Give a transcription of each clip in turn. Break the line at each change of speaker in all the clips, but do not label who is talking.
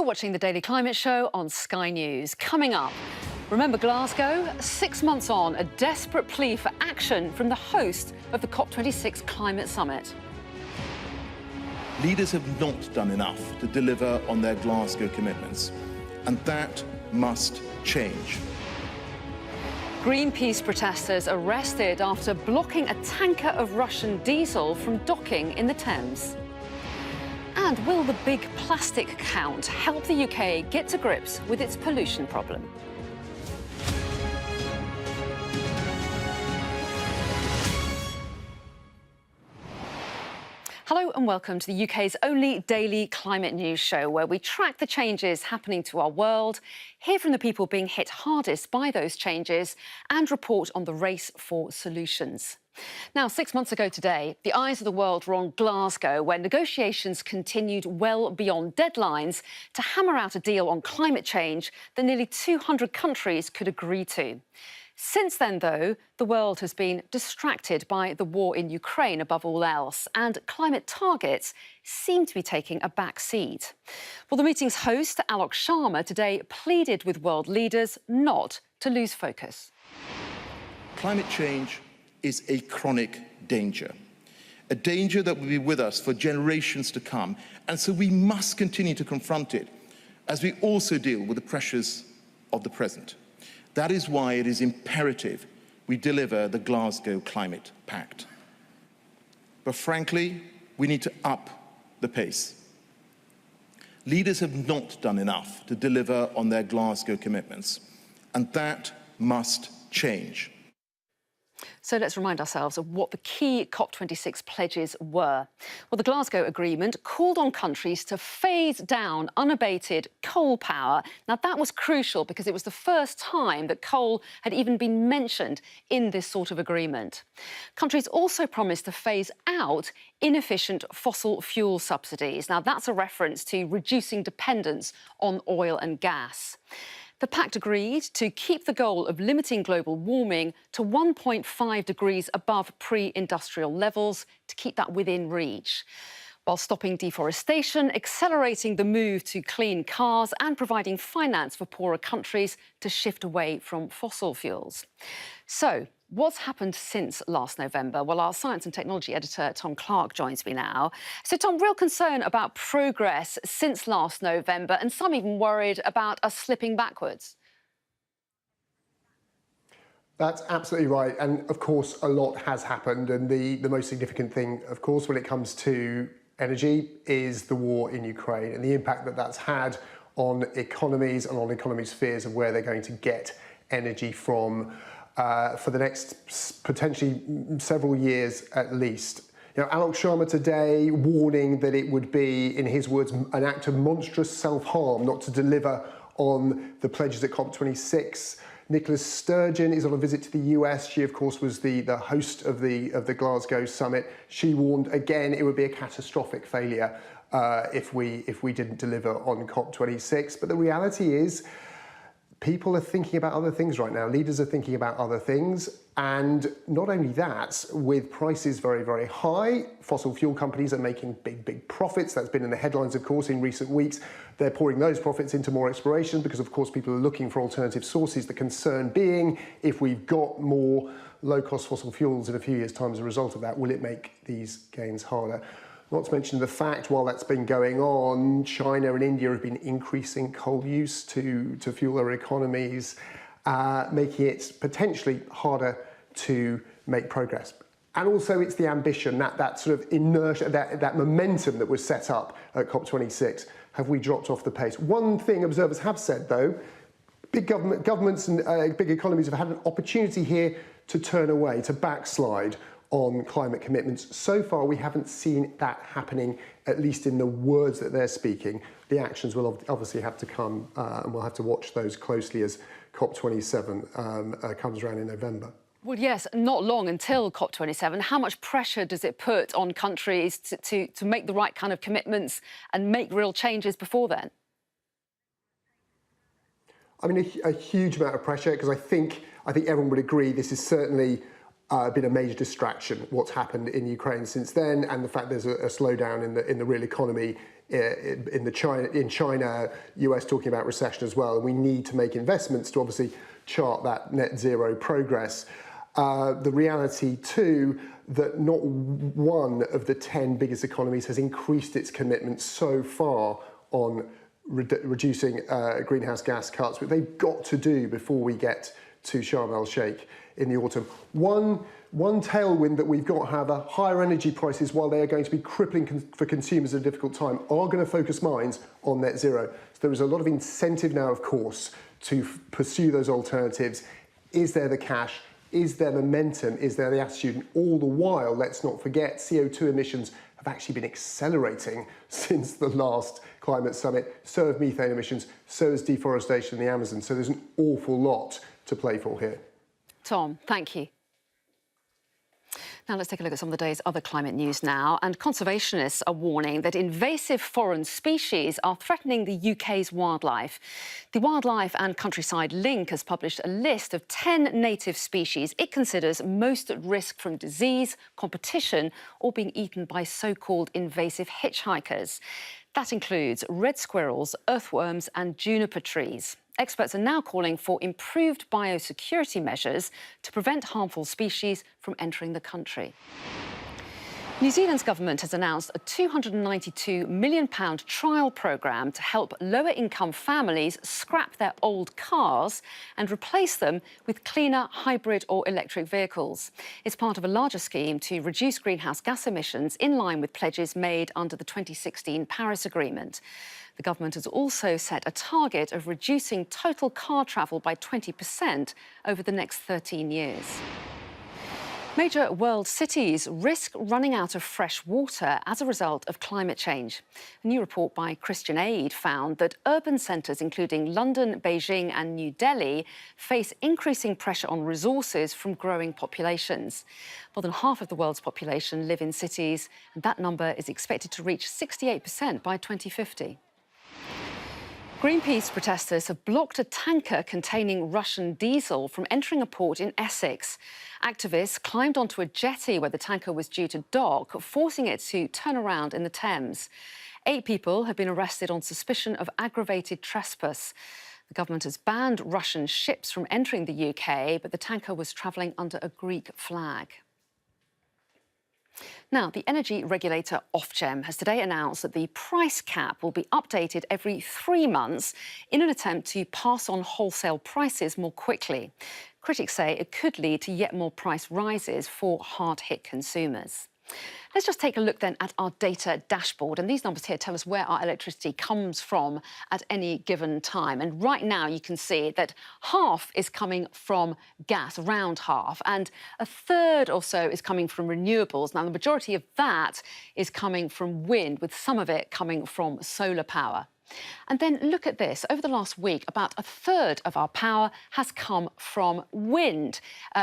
You're watching the Daily Climate Show on Sky News. Coming up, remember Glasgow? 6 months on, a desperate plea for action from the host of the COP26 climate summit.
Leaders have not done enough to deliver on their Glasgow commitments, and that must change.
Greenpeace protesters arrested after blocking a tanker of Russian diesel from docking in the Thames. And will the big plastic count help the UK get to grips with its pollution problem? Hello and welcome to the UK's only daily climate news show, where we track the changes happening to our world, hear from the people being hit hardest by those changes, and report on the race for solutions. Now, 6 months ago today, the eyes of the world were on Glasgow, where negotiations continued well beyond deadlines to hammer out a deal on climate change that nearly 200 countries could agree to. Since then, though, the world has been distracted by the war in Ukraine above all else, and climate targets seem to be taking a back seat. Well, the meeting's host, Alok Sharma, today pleaded with world leaders not to lose focus.
Climate change is a chronic danger, a danger that will be with us for generations to come, and so we must continue to confront it as we also deal with the pressures of the present. That is why it is imperative we deliver the Glasgow Climate Pact. But frankly, we need to up the pace. Leaders have not done enough to deliver on their Glasgow commitments, and that must change.
So let's remind ourselves of what the key COP26 pledges were. Well, the Glasgow Agreement called on countries to phase down unabated coal power. Now, that was crucial because it was the first time that coal had even been mentioned in this sort of agreement. Countries also promised to phase out inefficient fossil fuel subsidies. Now, that's a reference to reducing dependence on oil and gas. The pact agreed to keep the goal of limiting global warming to 1.5 degrees above pre-industrial levels, to keep that within reach, while stopping deforestation, accelerating the move to clean cars and providing finance for poorer countries to shift away from fossil fuels. So, what's happened since last November? Well, our science and technology editor, Tom Clark, joins me now. So, Tom, real concern about progress since last November, and some even worried about us slipping backwards.
That's absolutely right. And, of course, a lot has happened. And the most significant thing, of course, when it comes to energy is the war in Ukraine and the impact that that's had on economies and on economies' fears of where they're going to get energy from for the next potentially several years at least. You know, Alok Sharma today warning that it would be, in his words, an act of monstrous self-harm not to deliver on the pledges at COP26. Nicholas Sturgeon is on a visit to the US. She, of course, was the host of the Glasgow summit. She warned again it would be a catastrophic failure if we didn't deliver on COP26. But the reality is, people are thinking about other things right now. Leaders are thinking about other things. And not only that, with prices very, very high, fossil fuel companies are making big profits. That's been in the headlines, of course, in recent weeks. They're pouring those profits into more exploration because, of course, people are looking for alternative sources. The concern being, if we've got more low-cost fossil fuels in a few years' time as a result of that, will it make these gains harder? Not to mention the fact, while that's been going on, China and India have been increasing coal use to fuel their economies, making it potentially harder to make progress. And also it's the ambition, that sort of inertia, that momentum that was set up at COP26. Have we dropped off the pace? One thing observers have said, though, big governments and big economies have had an opportunity here to turn away, to backslide on climate commitments. So far, we haven't seen that happening, at least in the words that they're speaking. The actions will obviously have to come, and we'll have to watch those closely as COP27 comes around in November.
Well, yes, not long until COP27. How much pressure does it put on countries to make the right kind of commitments and make real changes before then? I
mean, a huge amount of pressure, because I think everyone would agree this is certainly been a major distraction, what's happened in Ukraine since then, and the fact there's a slowdown in the real economy in China, US talking about recession as well. And we need to make investments to obviously chart that net zero progress. The reality too that not one of the 10 biggest economies has increased its commitment so far on reducing greenhouse gas cuts, which they've got to do before we get to Sharm el-Sheikh in the autumn. One tailwind that we've got, however, higher energy prices, while they are going to be crippling for consumers at a difficult time, are going to focus minds on net zero. So there is a lot of incentive now, of course, to pursue those alternatives. Is there the cash? Is there momentum? Is there the attitude? And all the while, let's not forget, CO2 emissions have actually been accelerating since the last climate summit. So have methane emissions, so has deforestation in the Amazon. So there's an awful lot to play for here.
Tom, thank you. Now let's take a look at some of the day's other climate news now. And conservationists are warning that invasive foreign species are threatening the UK's wildlife. The Wildlife and Countryside Link has published a list of 10 native species it considers most at risk from disease, competition, or being eaten by so-called invasive hitchhikers. That includes red squirrels, earthworms and juniper trees. Experts are now calling for improved biosecurity measures to prevent harmful species from entering the country. New Zealand's government has announced a £292 million trial programme to help lower-income families scrap their old cars and replace them with cleaner hybrid or electric vehicles. It's part of a larger scheme to reduce greenhouse gas emissions in line with pledges made under the 2016 Paris Agreement. The government has also set a target of reducing total car travel by 20% over the next 13 years. Major world cities risk running out of fresh water as a result of climate change. A new report by Christian Aid found that urban centres, including London, Beijing and New Delhi, face increasing pressure on resources from growing populations. More than half of the world's population live in cities, and that number is expected to reach 68% by 2050. Greenpeace protesters have blocked a tanker containing Russian diesel from entering a port in Essex. Activists climbed onto a jetty where the tanker was due to dock, forcing it to turn around in the Thames. 8 people have been arrested on suspicion of aggravated trespass. The government has banned Russian ships from entering the UK, but the tanker was travelling under a Greek flag. Now, the energy regulator Ofgem has today announced that the price cap will be updated every 3 months in an attempt to pass on wholesale prices more quickly. Critics say it could lead to yet more price rises for hard-hit consumers. Let's just take a look then at our data dashboard. And these numbers here tell us where our electricity comes from at any given time. And right now you can see that half is coming from gas, around half, and a third or so is coming from renewables. Now, the majority of that is coming from wind, with some of it coming from solar power. And then look at this. Over the last week, about a third of our power has come from wind,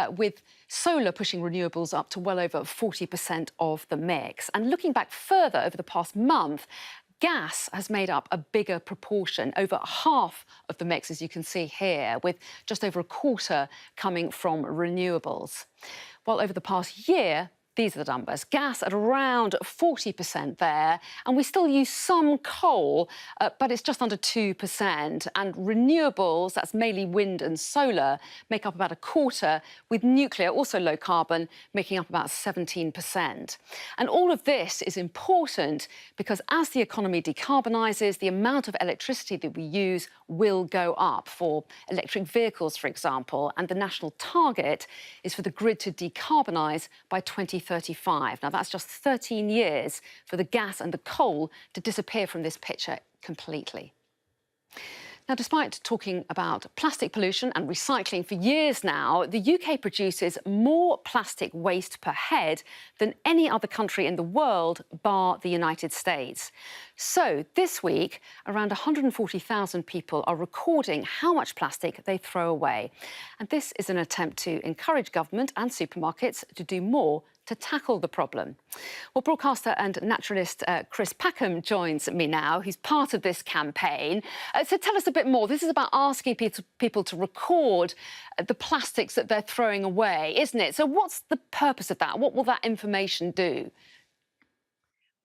with solar pushing renewables up to well over 40% of the mix. And looking back further over the past month, gas has made up a bigger proportion, over half of the mix, as you can see here, with just over a quarter coming from renewables. While over the past year, these are the numbers. Gas at around 40% there, and we still use some coal, but it's just under 2%. And renewables, that's mainly wind and solar, make up about a quarter, with nuclear, also low carbon, making up about 17%. And all of this is important because as the economy decarbonises, the amount of electricity that we use will go up for electric vehicles, for example, and the national target is for the grid to decarbonise by 2035. Now, that's just 13 years for the gas and the coal to disappear from this picture completely. Now, despite talking about plastic pollution and recycling for years now, the UK produces more plastic waste per head than any other country in the world, bar the United States. So this week, around 140,000 people are recording how much plastic they throw away. And this is an attempt to encourage government and supermarkets to do more to tackle the problem? Well, broadcaster and naturalist Chris Packham joins me now. He's part of this campaign. So tell us a bit more. This is about asking people to record the plastics that they're throwing away, isn't it? So what's the purpose of that? What will that information do?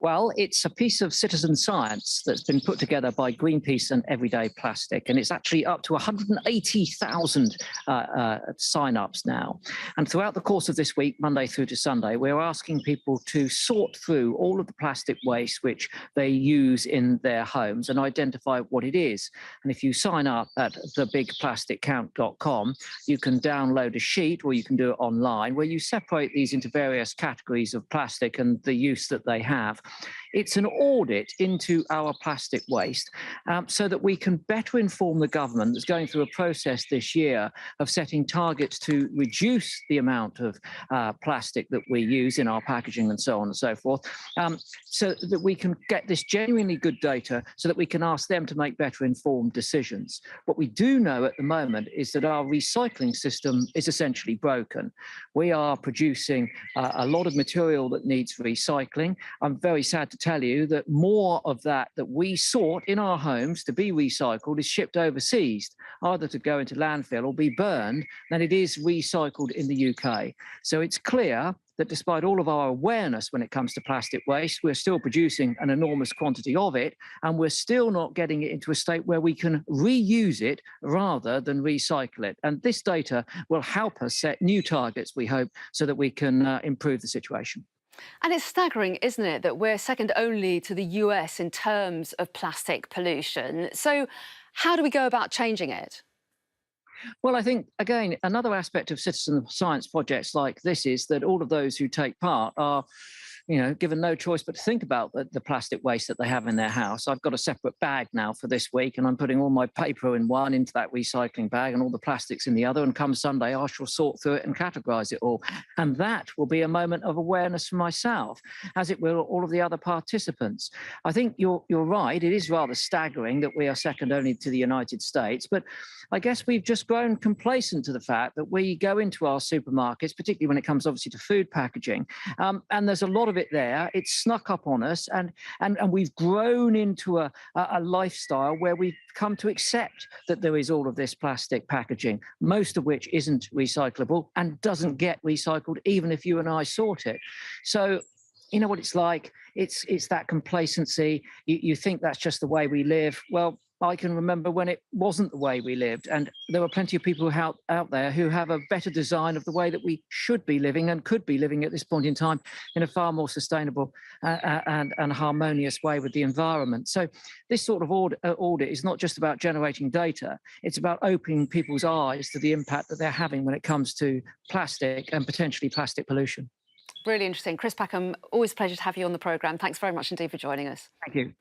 Well, it's a piece of citizen science that's been put together by Greenpeace and Everyday Plastic, and it's actually up to 180,000 sign-ups now. And throughout the course of this week, Monday through to Sunday, we're asking people to sort through all of the plastic waste which they use in their homes and identify what it is. And if you sign up at thebigplasticcount.com, you can download a sheet, or you can do it online, where you separate these into various categories of plastic and the use that they have. It's an audit into our plastic waste so that we can better inform the government that's going through a process this year of setting targets to reduce the amount of plastic that we use in our packaging and so on and so forth, so that we can get this genuinely good data so that we can ask them to make better informed decisions. What we do know at the moment is that our recycling system is essentially broken. We are producing a lot of material that needs recycling. I'm very sad to tell you that more of that we sort in our homes to be recycled is shipped overseas, either to go into landfill or be burned, than it is recycled in the UK. So it's clear that despite all of our awareness when it comes to plastic waste, we're still producing an enormous quantity of it, and we're still not getting it into a state where we can reuse it rather than recycle it. And this data will help us set new targets, we hope, so that we can improve the situation.
And it's staggering, isn't it, that we're second only to the US in terms of plastic pollution. So how do we go about changing it?
Well, I think, again, another aspect of citizen science projects like this is that all of those who take part are given no choice but to think about the plastic waste that they have in their house. I've got a separate bag now for this week, and I'm putting all my paper in one into that recycling bag and all the plastics in the other. And come Sunday, I shall sort through it and categorise it all. And that will be a moment of awareness for myself, as it will all of the other participants. I think you're right. It is rather staggering that we are second only to the United States. But I guess we've just grown complacent to the fact that we go into our supermarkets, particularly when it comes obviously to food packaging, and there's a lot of it there. It's snuck up on us, and we've grown into a lifestyle where we've come to accept that there is all of this plastic packaging, most of which isn't recyclable and doesn't get recycled even if you and I sort it. So you know what it's like. It's that complacency. You think that's just the way we live. Well, I can remember when it wasn't the way we lived, and there were plenty of people out there who have a better design of the way that we should be living and could be living at this point in time in a far more sustainable and harmonious way with the environment. So this sort of audit is not just about generating data, it's about opening people's eyes to the impact that they're having when it comes to plastic and potentially plastic pollution.
Really interesting. Chris Packham, always a pleasure to have you on the programme. Thanks very much indeed for joining us.
Thank you.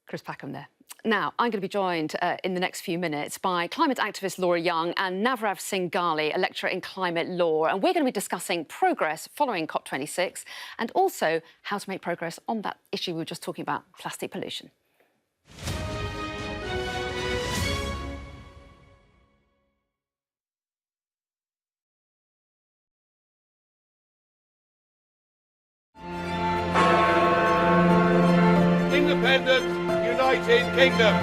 Chris Packham there. Now, I'm going to be joined in the next few minutes by climate activist Laura Young and Navrav Singh Ghali, a lecturer in climate law. And we're going to be discussing progress following COP26 and also how to make progress on that issue we were just talking about, plastic pollution.
Independent United Kingdom.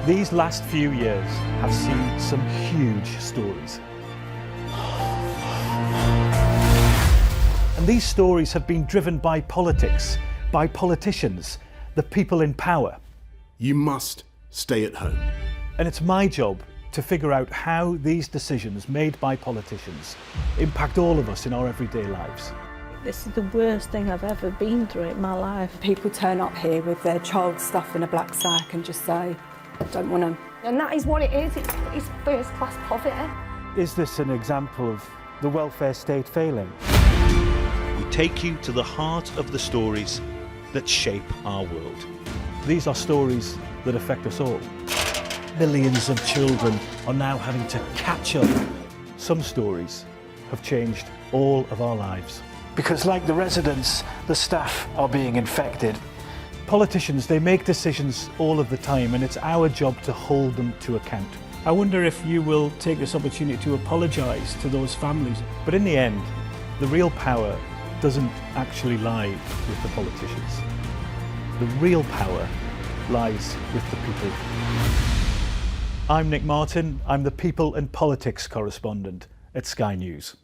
These last few years have seen some huge stories. And these stories have been driven by politics, by politicians, the people in power.
You must stay at home.
And it's my job to figure out how these decisions made by politicians impact all of us in our everyday lives.
This is the worst thing I've ever been through in my life.
People turn up here with their child stuff in a black sack and just say, I don't want to.
And that is what it is. It's first-class poverty.
Is this an example of the welfare state failing?
We take you to the heart of the stories that shape our world.
These are stories that affect us all. Millions of children are now having to catch up. Some stories have changed all of our lives. Because like the residents, the staff are being infected. Politicians, they make decisions all of the time, and it's our job to hold them to account. I wonder if you will take this opportunity to apologise to those families. But in the end, the real power doesn't actually lie with the politicians. The real power lies with the people. I'm Nick Martin. I'm the People and Politics correspondent at Sky News.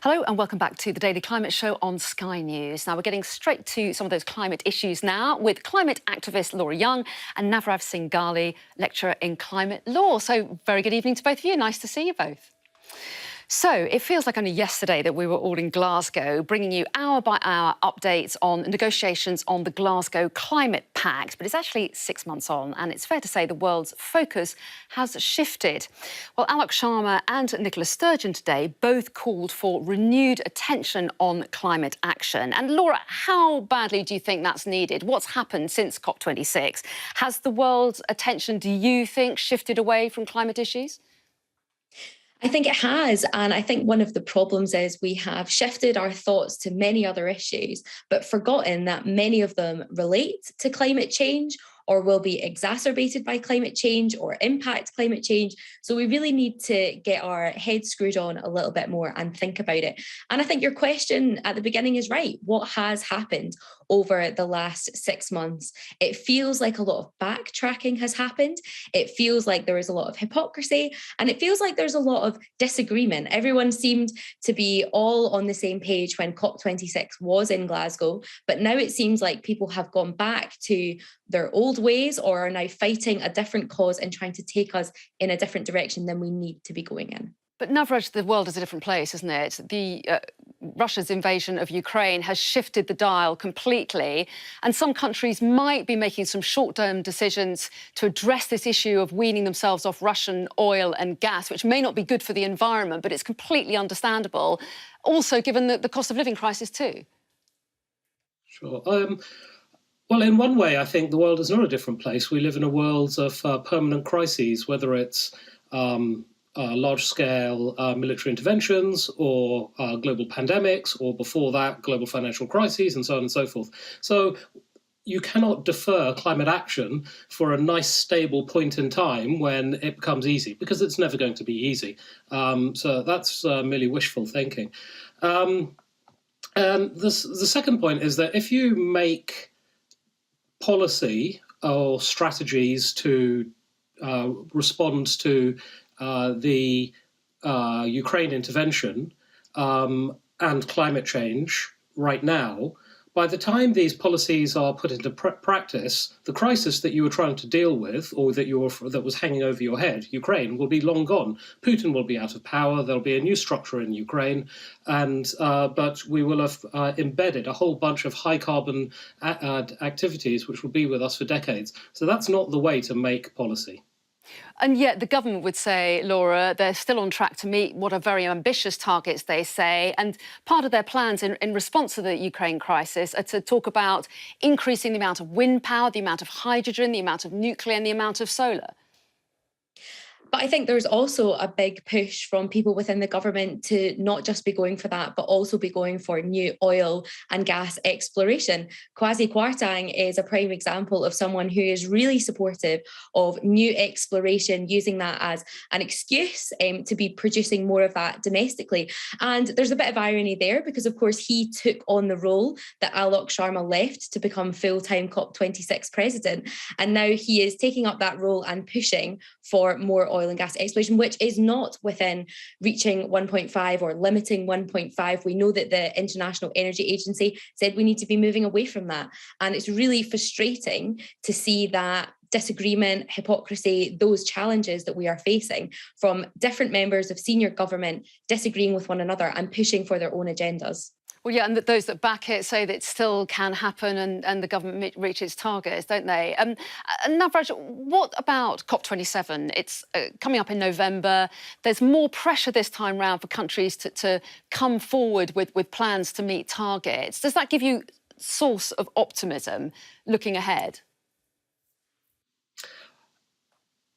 Hello and welcome back to the Daily Climate Show on Sky News. Now we're getting straight to some of those climate issues now with climate activist Laura Young and Navrav Singhali, lecturer in climate law. So very good evening to both of you. Nice to see you both. So it feels like only yesterday that we were all in Glasgow, bringing you hour-by-hour updates on negotiations on the Glasgow Climate Pact. But it's actually 6 months on, and it's fair to say the world's focus has shifted. Well, Alok Sharma and Nicola Sturgeon today both called for renewed attention on climate action. And Laura, how badly do you think that's needed? What's happened since COP26? Has the world's attention, do you think, shifted away from climate issues?
I think it has. And I think one of the problems is we have shifted our thoughts to many other issues, but forgotten that many of them relate to climate change or will be exacerbated by climate change or impact climate change. So we really need to get our heads screwed on a little bit more and think about it. And I think your question at the beginning is right. What has happened over the last 6 months? It feels like a lot of backtracking has happened. It feels like there is a lot of hypocrisy, and it feels like there's a lot of disagreement. Everyone seemed to be all on the same page when COP26 was in Glasgow, but now it seems like people have gone back to their old ways or are now fighting a different cause and trying to take us in a different direction than we need to be going in.
But Navraj, the world is a different place, isn't it? Russia's invasion of Ukraine has shifted the dial completely, and some countries might be making some short-term decisions to address this issue of weaning themselves off Russian oil and gas, which may not be good for the environment, but it's completely understandable. Also, given the cost of living crisis too.
Sure. Well, in one way, I think the world is not a different place. We live in a world of permanent crises, whether it's large-scale military interventions or global pandemics, or before that, global financial crises, and so on and so forth. So you cannot defer climate action for a nice, stable point in time when it becomes easy, because it's never going to be easy. So that's merely wishful thinking. And the second point is that if you make policy or strategies to respond to the Ukraine intervention and climate change right now, by the time these policies are put into practice, the crisis that you were trying to deal with, or that was hanging over your head, Ukraine, will be long gone. Putin will be out of power. There'll be a new structure in Ukraine, and but we will have embedded a whole bunch of high carbon activities which will be with us for decades. So that's not the way to make policy.
And yet the government would say, Laura, they're still on track to meet what are very ambitious targets, they say. And part of their plans in response to the Ukraine crisis are to talk about increasing the amount of wind power, the amount of hydrogen, the amount of nuclear and the amount of solar.
But I think there's also a big push from people within the government to not just be going for that, but also be going for new oil and gas exploration. Kwasi Kwarteng is a prime example of someone who is really supportive of new exploration, using that as an excuse to be producing more of that domestically. And there's a bit of irony there because, of course, he took on the role that Alok Sharma left to become full-time COP26 president. And now he is taking up that role and pushing for more oil oil and gas exploration, which is not within reaching 1.5 or limiting 1.5. We know that the International Energy Agency said we need to be moving away from that. And it's really frustrating to see that disagreement, hypocrisy, those challenges that we are facing from different members of senior government disagreeing with one another and pushing for their own agendas.
Well, yeah, and those that back it say that it still can happen and the government reaches targets, don't they? And Navraj, what about COP27? It's coming up in November. There's more pressure this time round for countries to come forward with plans to meet targets. Does that give you source of optimism looking ahead?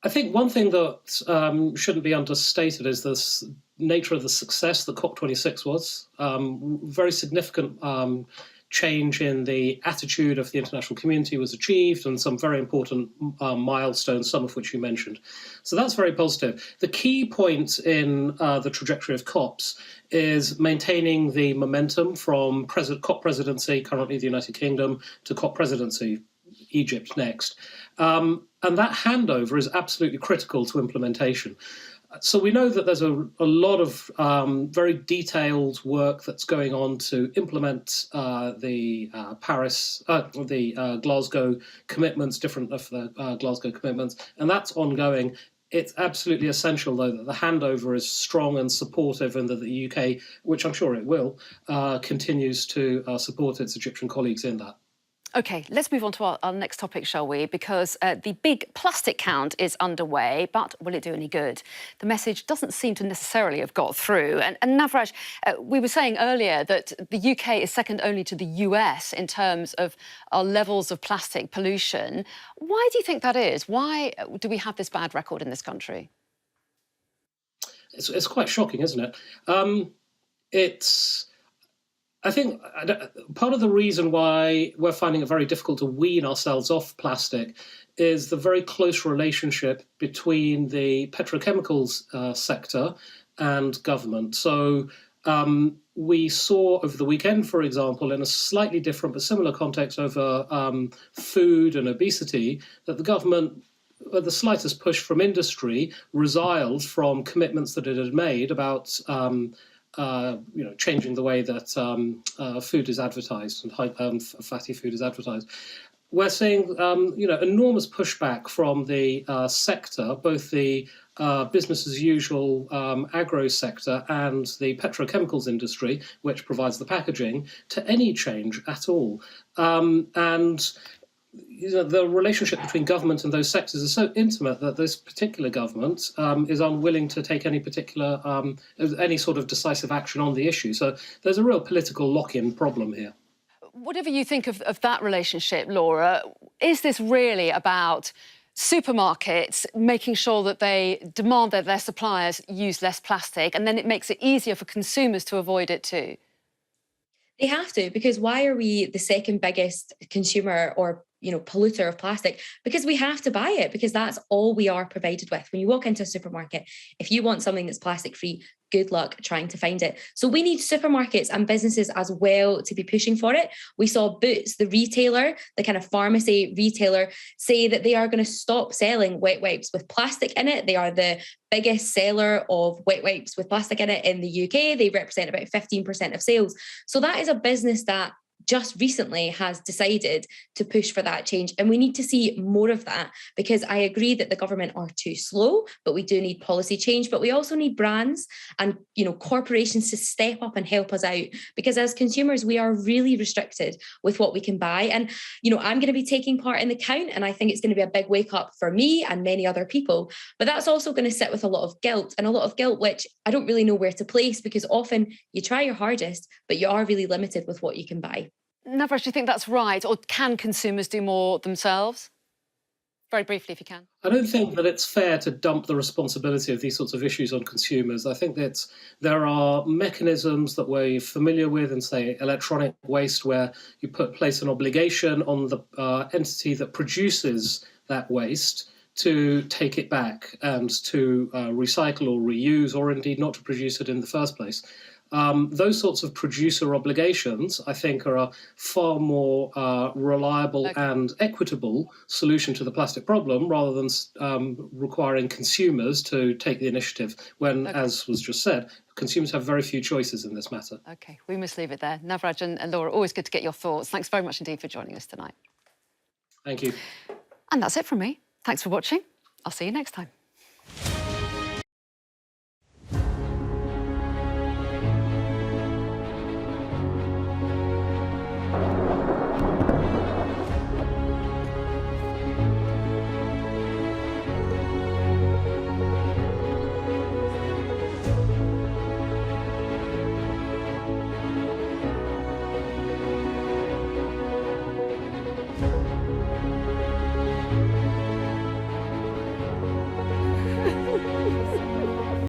I think one thing that shouldn't be understated is the nature of the success that COP26 was. Very significant change in the attitude of the international community was achieved, and some very important milestones, some of which you mentioned. So that's very positive. The key point in the trajectory of COPs is maintaining the momentum from COP presidency, currently the United Kingdom, to COP presidency, Egypt next. And that handover is absolutely critical to implementation. So we know that there's a lot of very detailed work that's going on to implement the Glasgow commitments, different of the Glasgow commitments, and that's ongoing. It's absolutely essential, though, that the handover is strong and supportive, and that the UK, which I'm sure it will, continues to support its Egyptian colleagues in that.
OK, let's move on to our next topic, shall we? Because the big plastic count is underway, but will it do any good? The message doesn't seem to necessarily have got through. And Navraj, we were saying earlier that the UK is second only to the US in terms of our levels of plastic pollution. Why do you think that is? Why do we have this bad record in this country?
It's quite shocking, isn't it? I think part of the reason why we're finding it very difficult to wean ourselves off plastic is the very close relationship between the petrochemicals sector and government. So we saw over the weekend, for example, in a slightly different but similar context over food and obesity, that the government, at the slightest push from industry, resiled from commitments that it had made about changing the way that food is advertised and fatty food is advertised. We're seeing, enormous pushback from the sector, both the business as usual agro sector and the petrochemicals industry, which provides the packaging, to any change at all. The relationship between government and those sectors is so intimate that this particular government is unwilling to take any sort of decisive action on the issue. So there's a real political lock-in problem here.
Whatever you think of that relationship, Laura, is this really about supermarkets making sure that they demand that their suppliers use less plastic, and then it makes it easier for consumers to avoid it too?
They have to, because why are we the second biggest consumer or polluter of plastic? Because we have to buy it, because that's all we are provided with. When you walk into a supermarket, if you want something that's plastic free, good luck trying to find it. So we need supermarkets and businesses as well to be pushing for it. We saw Boots, the retailer, the kind of pharmacy retailer, say that they are going to stop selling wet wipes with plastic in it. They are the biggest seller of wet wipes with plastic in it in the UK. They represent about 15% of sales. So that is a business that just recently has decided to push for that change. And we need to see more of that, because I agree that the government are too slow, but we do need policy change. But we also need brands and corporations to step up and help us out, because as consumers, we are really restricted with what we can buy. And, I'm going to be taking part in the count, and I think it's going to be a big wake up for me and many other people. But that's also going to sit with a lot of guilt, which I don't really know where to place, because often you try your hardest, but you are really limited with what you can buy.
Navraj, do you think that's right? Or can consumers do more themselves? Very briefly, if you can.
I don't think that it's fair to dump the responsibility of these sorts of issues on consumers. I think that there are mechanisms that we're familiar with in, say, electronic waste, where you place an obligation on the entity that produces that waste to take it back and to recycle or reuse, or indeed not to produce it in the first place. Those sorts of producer obligations, I think, are a far more reliable and equitable solution to the plastic problem, rather than requiring consumers to take the initiative when, as was just said, consumers have very few choices in this matter.
OK, we must leave it there. Navraj and Laura, always good to get your thoughts. Thanks very much indeed for joining us tonight.
Thank you.
And that's it from me. Thanks for watching. I'll see you next time.